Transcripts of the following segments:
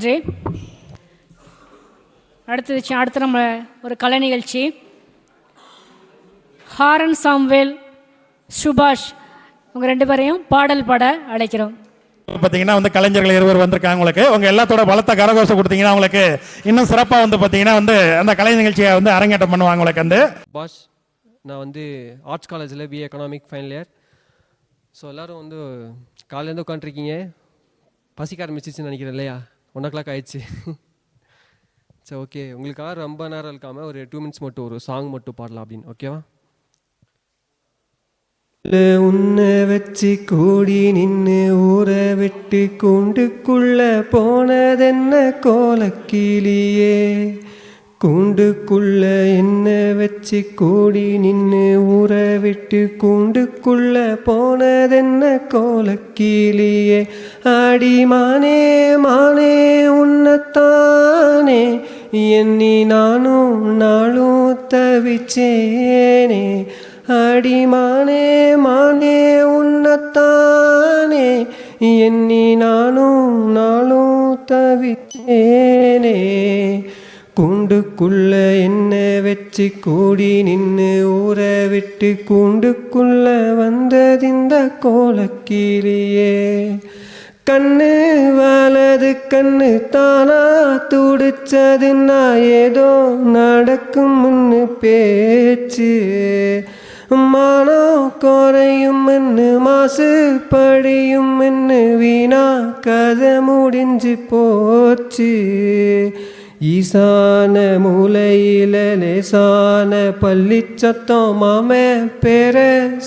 நன்றி. அடுத்து நம்ம ஒரு கலை நிகழ்ச்சி. ஹாரன் சாம்வேல், சுபாஷ் உங்கள் 2 பேரையும் பாடல் பாட அழைக்கிறோம். பார்த்தீங்கன்னா வந்து கலைஞர்கள் 2 பேர் வந்திருக்காங்க. உங்களுக்கு உங்கள் எல்லாத்தோட பலத்த கரகோஷம் கொடுத்தீங்கன்னா உங்களுக்கு இன்னும் சிறப்பாக வந்து பார்த்தீங்கன்னா வந்து அந்த கலை நிகழ்ச்சியை வந்து அரங்கேற்றம் பண்ணுவாங்க. உங்களுக்கு வந்து பாஷ், நான் வந்து ஆர்ட்ஸ் காலேஜில் BA economic final year. So எல்லோரும் வந்து காலையிலேருந்து உட்காந்துருக்கீங்க, பசிக்க ஆரம்பிச்சிச்சுன்னு நினைக்கிறேன் இல்லையா? 1 o'clock ஆயிடுச்சு. சரி, ஓகே, உங்களுக்காக ரொம்ப நேரம் இருக்காமல் ஒரு 2 minutes மட்டும் ஒரு சாங் மட்டும் பாடலாம் அப்படின்னு. ஓகேவா? உன்னை வச்சு கூடி நின்று ஊற விட்டு கூண்டுக்குள்ள போனதென்ன கோலக்கிளியே, கூண்டுக்குள்ள என்ன வச்சு கூடி நின்று ஊற விட்டு கூண்டுக்குள்ள போனதென்ன கோலக்கிளியே, ஆடி மானே மானே உன்னைத்தானே எண்ணி நானும் நாளும் தவிச்சேனே, ஆடி மானே மானே உன்னைத்தானே எண்ணி நானும் நாளும் தவிச்சேனே, கூண்டுக்குள்ள என்ன வச்சு கூடி நின்று ஊற விட்டு கூண்டுக்குள்ள வந்ததிந்த கோலக்கிளியே, கண்ணு வலது கண்ணு தானா துடிச்சதுன்னா ஏதோ நடக்கும்னு பேச்சு, மானம் குறையும் மாசு படியும் வீணா கதை முடிஞ்சு போச்சு, ஈசான மூலையில லேசான பள்ளிச்சத்தம் மாமே பேர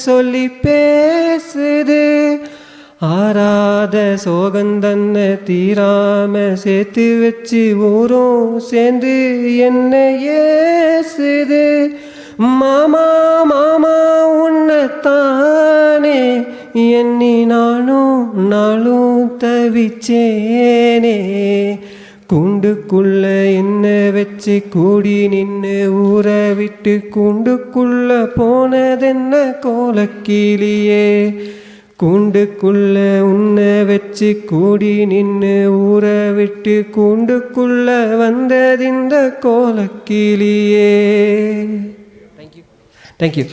சொல்லி பேசுது, ஆராத சோகந்தன்ன தீராம சேர்த்து வச்சு ஊரும் சேர்ந்து என்ன ஏசுது, மாமா மாமா உன்னைத்தானே எண்ணி நானும் நாளும் தவிச்சேனே, கூண்டுக்குள்ள என்ன வச்சு கூடி நின்று ஊற விட்டு கூண்டுக்குள்ள போனதென்ன கோலக்கிளியே, கூண்டுக்குள்ள உன்னை வச்சு கூடி நின்று ஊற விட்டு கூண்டுக்குள்ள வந்ததிந்த கோலக்கிளியே. தேங்க்யூ.